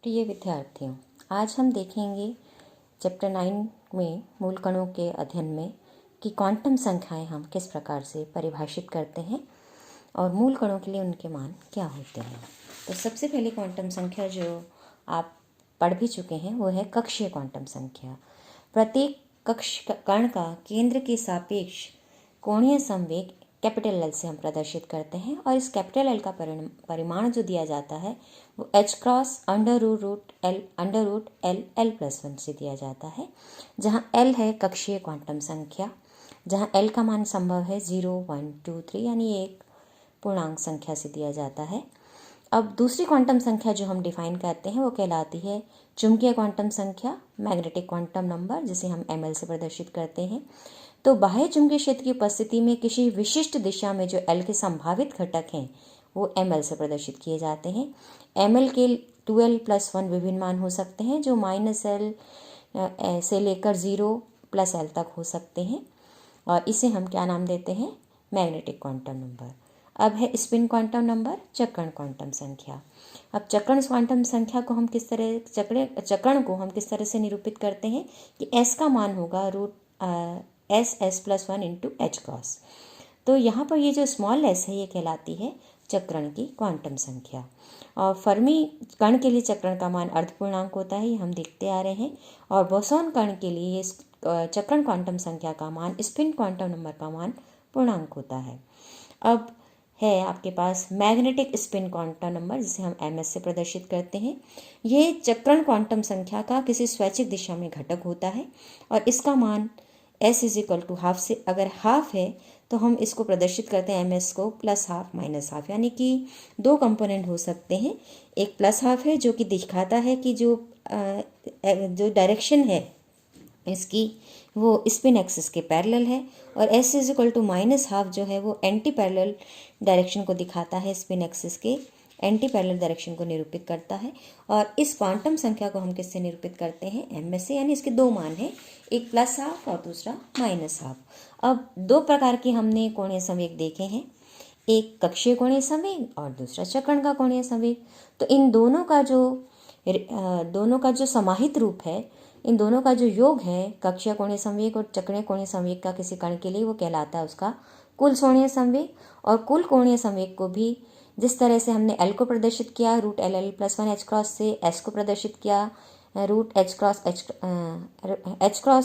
प्रिय विद्यार्थियों, आज हम देखेंगे चैप्टर 9 में मूल कणों के अध्ययन में कि क्वांटम संख्याएं हम किस प्रकार से परिभाषित करते हैं और मूल कणों के लिए उनके मान क्या होते हैं। तो सबसे पहले क्वांटम संख्या जो आप पढ़ भी चुके हैं वो है कक्षीय क्वांटम संख्या। प्रत्येक कक्ष कण का केंद्र के सापेक्ष कोणीय संवेग कैपिटल एल से हम प्रदर्शित करते हैं और इस कैपिटल एल का परिमाण जो दिया जाता है वो h cross under root L L plus 1 से दिया जाता है, जहाँ एल है कक्षीय क्वांटम संख्या, जहाँ एल का मान संभव है 0, 1, 2, 3 यानी एक पूर्णांक संख्या से दिया जाता है। अब दूसरी क्वांटम संख्या जो हम डिफाइन करते हैं वो कहलाती है चुंबकीय क्वांटम संख्या, मैग्नेटिक क्वांटम नंबर, जिसे हम ml से प्रदर्शित करते हैं। तो बाह्य चुंबकीय क्षेत्र की उपस्थिति में किसी विशिष्ट दिशा में जो L के संभावित घटक हैं वो ml से प्रदर्शित किए जाते हैं। ml के 2l + 1 विभिन्न मान हो सकते हैं जो -l से लेकर 0 + l तक हो सकते हैं और इसे हम क्या नाम देते हैं, मैग्नेटिक क्वांटम नंबर। अब है स्पिन क्वांटम नंबर, चक्रण क्वांटम संख्या। अब चक्रण क्वांटम संख्या को हम किस तरह चक्रण को हम किस तरह से निरूपित करते हैं कि s का मान होगा s + 1 × h क्रॉस। तो यहाँ पर ये जो स्मॉल s है ये कहलाती है चक्रण की क्वांटम संख्या। और फर्मी कण के लिए चक्रण का मान अर्धपूर्णांक होता है, ये हम देखते आ रहे हैं। और बोसॉन कण के लिए चक्रण क्वांटम संख्या का मान स्पिन क्वांटम नंबर का मान पूर्णांक होता है। अब है आपके पास मैग्नेटिक स्पिन क्वांटम नंबर, जिसे हम ms से प्रदर्शित करते हैं। ये चक्रण क्वांटम संख्या का किसी स्वैच्छिक दिशा में घटक होता है और इसका मान s = हाफ से अगर हाफ है तो हम इसको प्रदर्शित करते हैं ms को +½ -½ यानी कि दो कंपोनेंट हो सकते हैं। एक +½ है जो कि दिखाता है कि जो डायरेक्शन है इसकी वो स्पिन एक्सिस के पैरेलल है और s = -½ जो है वो एंटी पैरेलल डायरेक्शन को दिखाता है, स्पिन एक्सिस के एंटी पैरेलल डायरेक्शन को निरूपित करता है। और इस क्वांटम संख्या को हम किससे निरूपित करते हैं, ms से, यानी इसके दो मान हैं, एक +½ और दूसरा -½ अब दो प्रकार के हमने कोणीय संवेग देखे हैं, एक कक्षीय कोणीय संवेग और दूसरा चक्रण का कोणीय संवेग। तो इन दोनों का जो समाहित रूप है, इन दोनों का जो योग है कक्षीय कोणीय संवेग और चक्रीय कोणीय संवेग का किसी कण के लिए, वो कहलाता है उसका कुल कोणीय संवेग। और कुल कोणीय संवेग को भी जिस तरह से हमने L को प्रदर्शित किया √LL + 1 h क्रॉस से, S को प्रदर्शित किया √h क्रॉस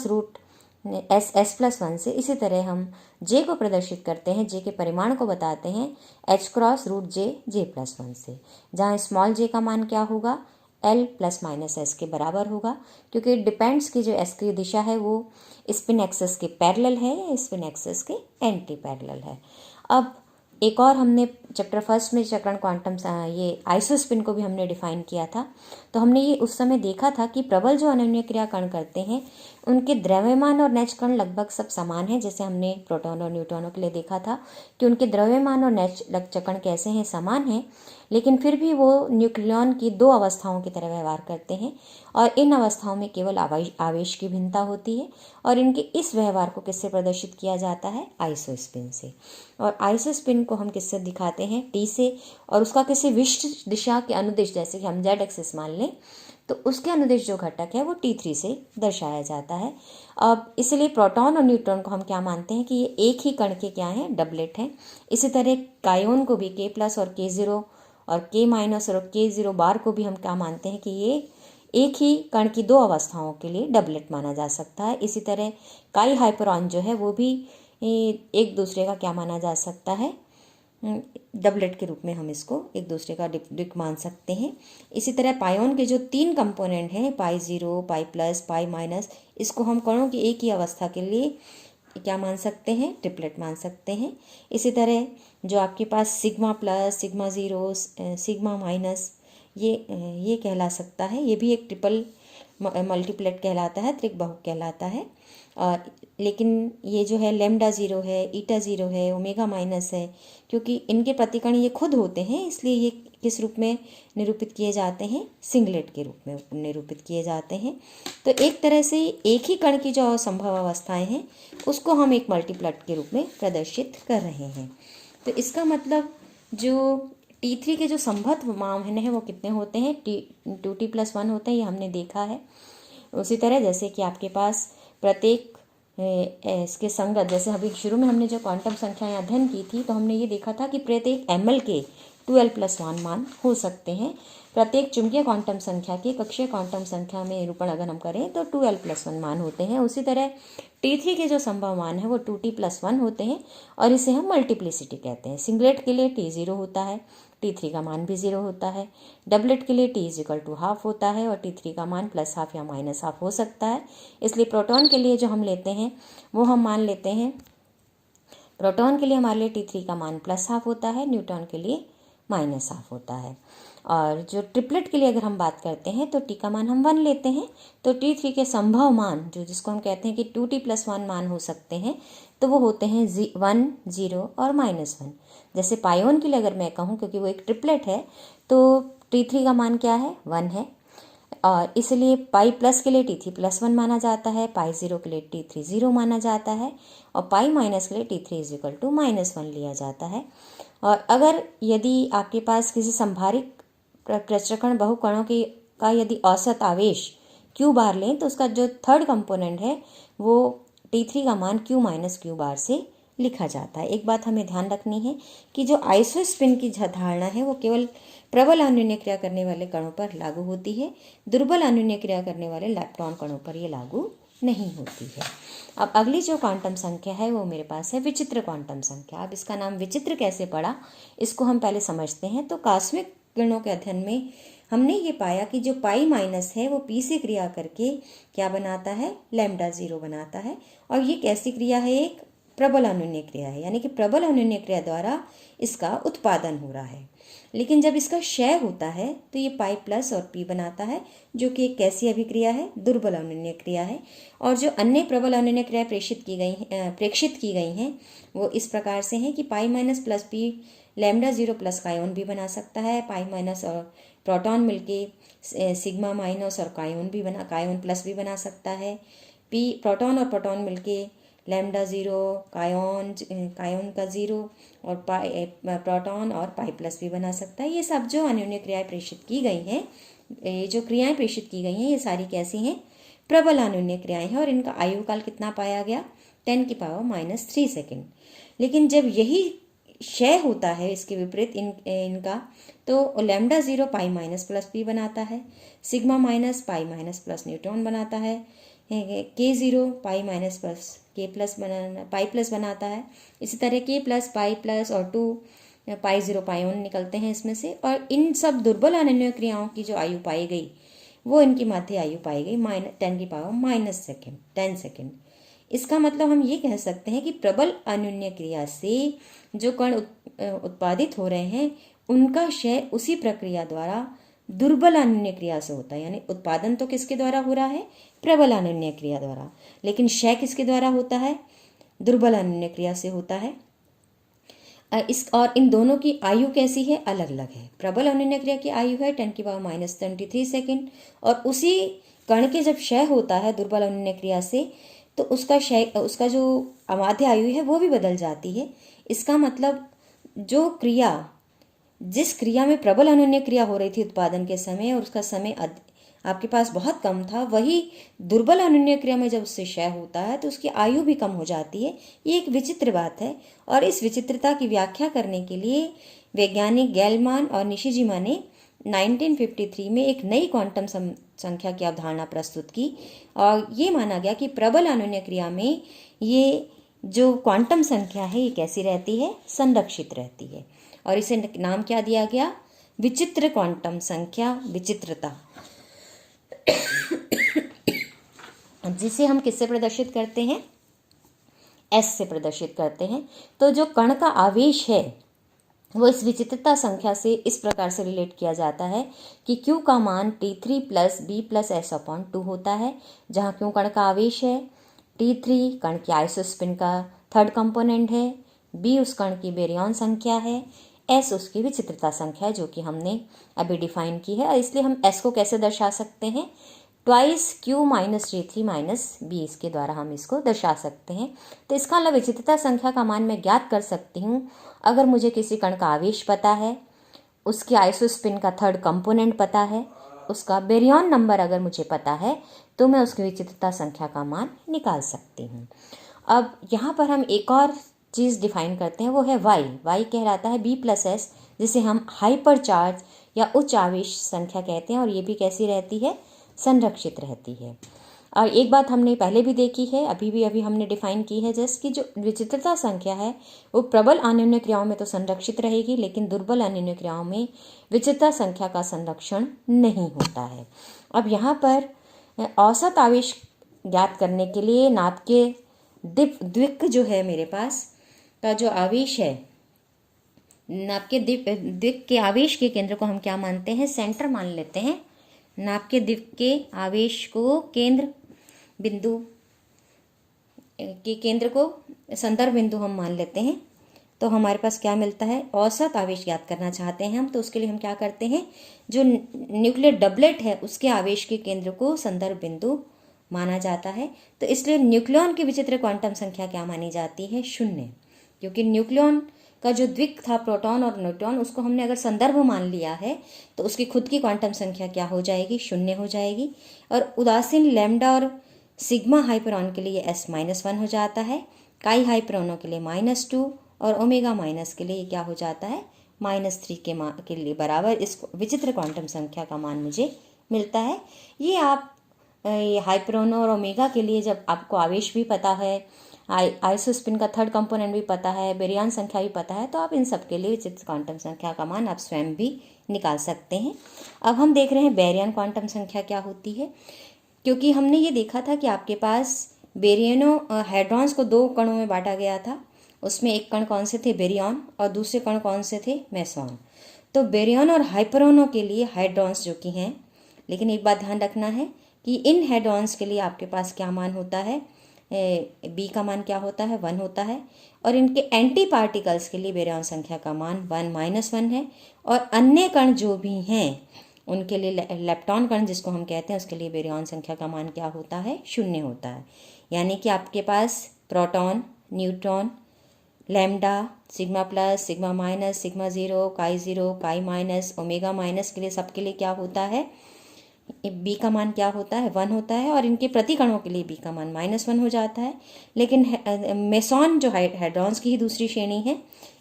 √s + 1 से, इसी तरह हम J को प्रदर्शित करते हैं, J के परिमाण को बताते हैं h क्रॉस √j + 1 से, जहाँ स्मॉल j का मान क्या होगा, L ± s के बराबर होगा, क्योंकि डिपेंड्स की जो s की दिशा है वो स्पिन एक्सिस के पैरेलल है या स्पिन एक्सिस के एंटी पैरेलल है। अब एक और हमने चैप्टर 1 में चक्रण क्वांटम ये आइसोस्पिन को भी हमने डिफाइन किया था। तो हमने ये उस समय देखा था कि प्रबल जो अनन्य क्रिया कण करते हैं उनके द्रव्यमान और नेच कण लगभग सब समान हैं। जैसे हमने प्रोटॉन और न्यूट्रॉनों के लिए देखा था कि उनके द्रव्यमान और नेच कण कैसे हैं, समान हैं, लेकिन फिर भी वो न्यूक्लियॉन की दो अवस्थाओं की तरह व्यवहार करते हैं और इन अवस्थाओं में केवल आवेश की भिन्नता होती है। और इनके इस व्यवहार को किससे प्रदर्शित किया जाता है, आइसोस्पिन से। और आइसोस्पिन को हम किससे दिखाते हैं, T से, और उसका किसी विशिष्ट दिशा के अनुदिश, जैसे कि हम z एक्सिस मान लें तो उसके अनुदिश जो घटक है वो T3 से दर्शाया जाता है। अब इसलिए प्रोटॉन और न्यूट्रॉन को हम क्या मानते हैं कि ये एक ही कण के क्या हैं, डबलेट हैं। इसी तरह कायोन को भी K+ और K0 और K- और K0 बार को भी हम क्या मानते हैं कि ये एक ही कण की दो अवस्थाओं के लिए डबलेट माना जा सकता है। इसी तरह काई हाइपरॉन जो है वो भी एक दूसरे का क्या माना जा सकता है, डबलेट के रूप में हम इसको एक दूसरे का डिक मान सकते हैं। इसी तरह पायोन के जो 3 कंपोनेंट हैं, π0, π+, π-, इसको हम कणों की एक ही अवस्था के लिए क्या मान सकते हैं, ट्रिपलेट मान सकते हैं। इसी तरह जो आपके पास σ+, σ0, σ-, ये कहला सकता है, ये भी एक ट्रिपल मल्टीप्लेट कहलाता है, त्रिकबाहुक कहलाता है। और लेकिन ये जो है λ0 है, η0 है, ω- है, क्योंकि इनके प्रतिकण ये खुद होते हैं, इसलिए ये किस रूप में निरूपित किए जाते हैं, सिंगलेट के रूप में निरूपित किए जाते हैं। तो एक तरह से एक ही कण की जो संभव अवस्थाएं हैं उसको हम एक मल्टीप्लेट के रूप में प्रदर्शित कर रहे हैं। तो इसका मतलब जो T3 के जो संभव मान है वो कितने होते हैं, 2T + 1 होते हैं, ये हमने देखा है। उसी तरह जैसे कि आपके पास प्रत्येक इसके संगत, जैसे अभी शुरू में हमने जो क्वांटम संख्याएं अध्ययन की थी तो हमने ये देखा था कि प्रत्येक ml के 2l + 1 मान हो सकते हैं। प्रत्येक चुंबकीय क्वांटम संख्या के कक्षीय क्वांटम संख्या में निरूपण अगर हम करें तो 2l + 1 मान होते हैं। उसी तरह T3 के जो संभव मान है वो 2T + 1 होते हैं और इसे हम मल्टीप्लिसिटी कहते हैं। सिंगलेट के लिए T 0 होता है, T3 का मान भी 0 होता है। डबलेट के लिए T = ½ होता है और T3 का मान +½ या -½ हो सकता है। इसलिए प्रोटॉन के लिए जो हम लेते हैं वो हम मान लेते हैं, प्रोटॉन के लिए हमारे लिए T3 का मान +½ होता है, न्यूट्रॉन के लिए -½ होता है। और जो ट्रिपलेट के लिए अगर हम बात करते हैं तो T का मान हम 1 लेते हैं, तो T3 के संभव मान जो जिसको हम कहते हैं कि 2T + 1 मान हो सकते हैं तो वो होते हैं 1, 0 और -1। जैसे पायोन के लिए अगर मैं कहूँ, क्योंकि वो एक ट्रिपलेट है, तो T3 का मान क्या है, 1 है, और इसलिए पाई प्लस के लिए T3 + 1 माना जाता है, पाई 0 के लिए T3 0 माना जाता है और पाई माइनस के लिए T3 = -1 लिया जाता है। और अगर यदि आपके पास किसी संभारित प्रचक्रण बहुकणों का यदि औसत आवेश Q बार लें तो उसका जो थर्ड कंपोनेंट है वो T3 का मान Q - Q बार से लिखा जाता है। एक बात हमें ध्यान रखनी है कि जो आइसोस्पिन की धारणा है वो केवल प्रबल अन्योन्य क्रिया करने वाले कणों पर लागू होती है, दुर्बल अन्योन्य क्रिया करने वाले इलेक्ट्रॉन कणों पर ये लागू नहीं होती है। अब अगली जो क्वांटम संख्या है वो मेरे पास है विचित्र क्वांटम संख्या। अब इसका नाम विचित्र कैसे पड़ा, इसको हम पहले समझते हैं। तो कॉस्मिक किरणों के अध्ययन में हमने ये पाया कि जो पाई माइनस है वो पी से क्रिया करके क्या बनाता है, λ0 बनाता है। और ये कैसी क्रिया है, एक प्रबल अन्योन्य क्रिया है, यानी कि प्रबल अन्योन्य क्रिया द्वारा इसका उत्पादन हो रहा है। लेकिन जब इसका क्षय होता है तो ये पाई प्लस और पी बनाता है, जो कि एक कैसी अभिक्रिया है, दुर्बल अन्योन्य क्रिया है। और जो अन्य प्रबल अन्योन्य क्रिया प्रेक्षित की गई हैं वो इस प्रकार से हैं कि pi minus plus P λ0 plus kaon भी बना सकता है, पाई माइनस और प्रोटॉन मिलके सिग्मा माइनस और कायोन प्लस भी बना सकता है, पी प्रोटॉन और प्रोटॉन मिलके λ0 कायोन का 0 और प्रोटॉन और पाई प्लस भी बना सकता है। ये सब जो अन्योन्य क्रियाएं प्रेषित की गई हैं, ये जो क्रियाएं प्रेषित की गई हैं ये सारी कैसी हैं, प्रबल अन्योन्य क्रियाएं हैं। और इनका आयु काल कितना पाया गया, 10⁻³ सेकेंड। लेकिन जब यही क्षय होता है इसके विपरीत इनका, तो λ0 पाई माइनस प्लस पी बनाता है, sigma minus pi minus plus neutron बनाता है, K0 पाई minus plus K plus pi plus बनाता है। इसी तरह K प्लस पाई प्लस और 2 पाई 0 पायोन निकलते हैं इसमें से। और इन सब दुर्बल अन्योन्य क्रियाओं की जो आयु पाई गई वो इनकी मध्य आयु पाई गई 10⁻⁻10 सेकेंड। इसका मतलब हम ये कह सकते हैं कि प्रबल अन्योन्य क्रिया से जो कण उत्पादित हो रहे हैं उनका क्षय उसी प्रक्रिया द्वारा दुर्बल अन्योन्य क्रिया से होता है। यानी उत्पादन तो किसके द्वारा हो रहा है, प्रबल अन्योन्य क्रिया द्वारा, लेकिन क्षय किसके द्वारा होता है, दुर्बल अन्योन्य क्रिया से होता है। और इन दोनों की आयु कैसी है, अलग अलग है। प्रबल अन्योन्य क्रिया की आयु है 10⁻⁻23 सेकेंड और उसी कण के जब क्षय होता है दुर्बल अन्योन्य क्रिया से तो उसका जो अमाध्य आयु है वो भी बदल जाती है। इसका मतलब जो क्रिया, जिस क्रिया में प्रबल अन्योन्य क्रिया हो रही थी उत्पादन के समय और उसका समय आपके पास बहुत कम था, वही दुर्बल अन्योन्य क्रिया में जब उससे क्षय होता है तो उसकी आयु भी कम हो जाती है। ये एक विचित्र बात है और इस विचित्रता की व्याख्या करने के लिए वैज्ञानिक गेलमान और निशिजिमा ने 1953 में एक नई क्वांटम संख्या की अवधारणा प्रस्तुत की और ये माना गया कि प्रबल अन्योन्य क्रिया में ये जो क्वांटम संख्या है ये कैसी रहती है, संरक्षित रहती है। और इसे नाम क्या दिया गया, विचित्र क्वांटम संख्या, विचित्रता, जिसे हम किससे प्रदर्शित करते हैं, S से प्रदर्शित करते हैं। तो जो कण का आवेश है वो इस विचित्रता संख्या से इस प्रकार से रिलेट किया जाता है कि Q का मान T3 + B + S/2 होता है, जहाँ Q कण का आवेश है, T3 कण की आइसोस्पिन का थर्ड कंपोनेंट है, B उस कण की बेरियन संख्या है, S उसकी विचित्रता संख्या है जो कि हमने अभी डिफाइन की है। इसलिए हम S को कैसे दर्शा सकते हैं, ट्वाइस Q - T3 - B इसके द्वारा हम इसको दर्शा सकते हैं। तो इसका मतलब विचित्रता संख्या का मान मैं ज्ञात कर सकती हूँ अगर मुझे किसी कण का आवेश पता है, उसके आइसोस्पिन का थर्ड कंपोनेंट पता है, उसका बेरियन नंबर अगर मुझे पता है तो मैं उसकी विचित्रता संख्या का मान निकाल सकती हूँ। अब यहाँ पर हम एक और चीज़ डिफाइन करते हैं, वो है वाई। वाई कहलाता है B+S, जिसे हम हाइपर चार्ज या उच्च आवेश संख्या कहते हैं, और ये भी कैसी रहती है, संरक्षित रहती है। और एक बात हमने पहले भी देखी है, अभी हमने डिफाइन की है, जैसे कि जो विचित्रता संख्या है वो प्रबल अन्योन्य क्रियाओं में तो संरक्षित रहेगी, लेकिन दुर्बल अन्योन्य क्रियाओं में विचित्रता संख्या का संरक्षण नहीं होता है। अब यहाँ पर औसत आवेश ज्ञात करने के लिए नाप के द्विक जो है मेरे पास का जो आवेश है, नाप के द्विक के आवेश के केंद्र को हम क्या मानते हैं, सेंटर मान लेते हैं। नाप के द्विक के आवेश को केंद्र बिंदु के केंद्र को संदर्भ बिंदु हम मान लेते हैं। तो हमारे पास क्या मिलता है, औसत आवेश ज्ञात करना चाहते हैं हम, तो उसके लिए हम क्या करते हैं, जो न्यूक्लियर डबलेट है उसके आवेश के केंद्र को संदर्भ बिंदु माना जाता है। तो इसलिए न्यूक्लियॉन की विचित्र क्वांटम संख्या क्या मानी जाती है, 0, क्योंकि न्यूक्लियॉन का जो द्विक था प्रोटॉन और न्यूट्रॉन, उसको हमने अगर संदर्भ मान लिया है तो उसकी खुद की क्वांटम संख्या क्या हो जाएगी, 0 हो जाएगी। और उदासीन लैम्डा और सिग्मा हाइपरॉन के लिए S-1 हो जाता है, काई हाइपरॉनों के लिए -2 और ओमेगा माइनस के लिए क्या हो जाता है, -3 के लिए बराबर इस विचित्र क्वांटम संख्या का मान मुझे मिलता है। ये आप हाइपरॉन और ओमेगा के लिए जब आपको आवेश भी पता है, आइसोस्पिन का थर्ड कंपोनेंट भी पता है, बेरियन संख्या भी पता है, तो आप इन सब के लिए विचित्र क्वांटम संख्या का मान आप स्वयं भी निकाल सकते हैं। अब हम देख रहे हैं बेरियन क्वांटम संख्या क्या होती है, क्योंकि हमने ये देखा था कि आपके पास बेरियनों हेड्रॉन्स को 2 कणों में बांटा गया था। उसमें एक कण कौन से थे, बेरियन, और दूसरे कण कौन से थे, मेसॉन। तो बेरियन और हाइपरॉनों के लिए हाइड्रॉन्स जो कि हैं, लेकिन एक बात ध्यान रखना है कि इन हेड्रॉन्स के लिए आपके पास क्या मान होता है, बी का मान क्या होता है, 1 होता है। और इनके एंटी पार्टिकल्स के लिए बेरियन संख्या का मान 1-1 है। और अन्य कण जो भी हैं उनके लिए लेप्टॉन कण जिसको हम कहते हैं, उसके लिए बेरियन संख्या का मान क्या होता है, 0 होता है। यानी कि आपके पास proton, neutron, lambda, sigma plus, sigma minus, sigma 0, xi minus, omega minus के लिए सबके लिए क्या होता है, बी का मान क्या होता है, 1 होता है। और इनके प्रतिकणों के लिए बी का मान -1 हो जाता है। लेकिन मेसॉन जो हेड्रॉन्स की ही दूसरी श्रेणी है,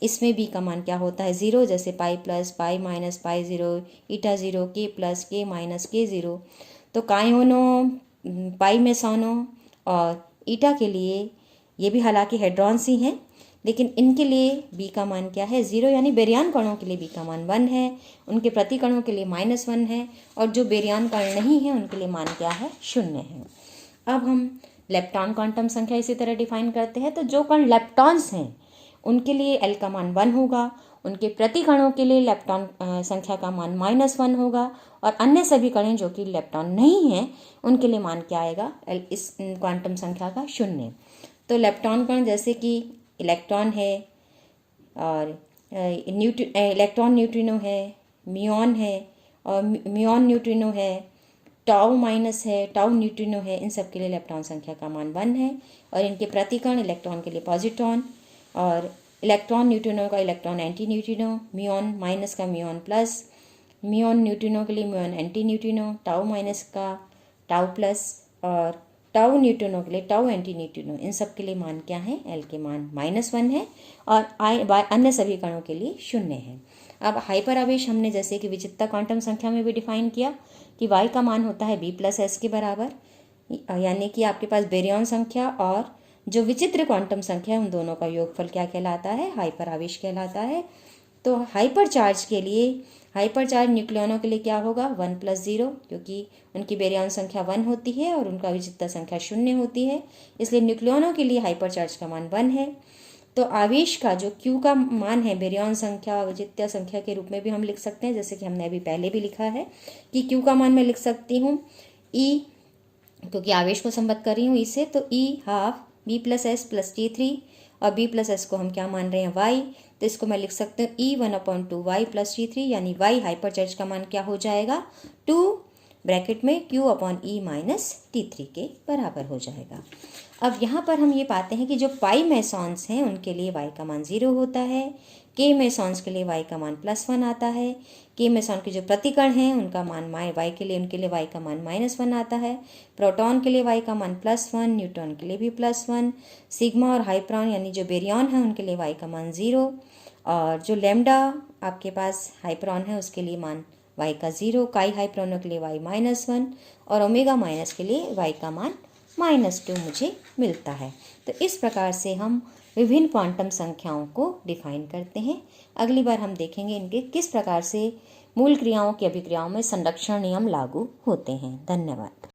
इसमें बी का मान क्या होता है, 0, जैसे पाई प्लस, पाई माइनस, पाई 0, ईटा 0, के प्लस, के माइनस, के 0। तो कायोनों, पाई मेसॉनों और ईटा के लिए ये भी हालांकि हेड्रॉन्स ही हैं, लेकिन इनके लिए बी का मान क्या है, 0, यानी बेरियन कणों के लिए बी का मान 1 है, उनके प्रतिकणों के लिए -1 है, और जो बेरियन कण नहीं है उनके लिए मान क्या है, 0 है। अब हम लेप्टॉन क्वांटम संख्या इसी तरह डिफाइन करते हैं। तो जो कण लेप्टॉन्स हैं उनके लिए एल का मान 1 होगा, उनके प्रतिकणों के लिए लेप्टॉन संख्या का मान -1 होगा, और अन्य सभी कणें जो कि लेप्टॉन नहीं हैं उनके लिए मान क्या आएगा, इस क्वांटम संख्या का 0। तो लेप्टॉन कण जैसे कि इलेक्ट्रॉन है, और इलेक्ट्रॉन न्यूट्रिनो है, म्यूऑन है, और म्यूऑन न्यूट्रिनो है, टाउ माइनस है, टाउ न्यूट्रिनो है, इन सब के लिए इलेक्ट्रॉन संख्या का मान 1 है। और इनके प्रतिकण इलेक्ट्रॉन के लिए पॉजिट्रॉन, और इलेक्ट्रॉन न्यूट्रिनो का electron anti neutrino, muon minus का म्यूऑन प्लस, म्यूऑन न्यूट्रिनो के लिए muon anti neutrino, tau minus का टाउ प्लस, और टाउ न्यूट्रिनो के लिए टाउ एंटी न्यूट्रिनो, इन सब के लिए मान क्या है, एल के मान -1 है, और अन्य सभी कणों के लिए 0 है। अब हाइपर आवेश हमने जैसे कि विचित्रता क्वांटम संख्या में भी डिफाइन किया कि y का मान होता है B+S के बराबर, यानी कि आपके पास बेरियन संख्या और जो विचित्र क्वांटम संख्या है उन दोनों का योगफल क्या कहलाता है, हाइपर आवेश कहलाता है। तो हाइपर चार्ज के लिए, हाइपर चार्ज न्यूक्लियनों के लिए क्या होगा, 1+0, क्योंकि उनकी बेरियन संख्या 1 होती है और उनका विचित्रता संख्या 0 होती है, इसलिए न्यूक्लियनों के लिए हाइपर चार्ज का मान 1 है। तो आवेश का जो Q का मान है बेरियन संख्या विचित्रता संख्या के रूप में भी हम लिख सकते हैं, जैसे कि हमने अभी पहले भी लिखा है कि Q का मान मैं लिख सकती हूँ E, क्योंकि आवेश को संबद्ध कर रही हूँ E से, तो E½ B+S+T3, और B+S को हम क्या मान रहे हैं, Y, तो इसको मैं लिख सकते हूँ E1/2 Y+T3, यानी Y हाइपर चार्ज का मान क्या हो जाएगा, 2 ब्रैकेट में Q/E माइनस T3 के बराबर हो जाएगा। अब यहाँ पर हम ये पाते हैं कि जो पाई मेसॉन्स हैं उनके लिए y का मान 0 होता है, के मेसॉन्स के लिए y का मान +1 आता है, के मेसॉन के जो प्रतिकण हैं उनका मान y के लिए y का मान -1 आता है, प्रोटॉन के लिए y का मान +1, न्यूट्रॉन के लिए भी +1, सिग्मा और हाइप्रॉन यानी जो बेरियन है उनके लिए y का मान 0, और जो लैम्डा आपके पास हाइप्रॉन है उसके लिए मान y का 0, काई हाइप्रॉनों के लिए y -1 और ओमेगा माइनस के लिए y का मान -2 मुझे मिलता है। तो इस प्रकार से हम विभिन्न क्वांटम संख्याओं को डिफाइन करते हैं। अगली बार हम देखेंगे इनके किस प्रकार से मूल क्रियाओं की अभिक्रियाओं में संरक्षण नियम लागू होते हैं। धन्यवाद।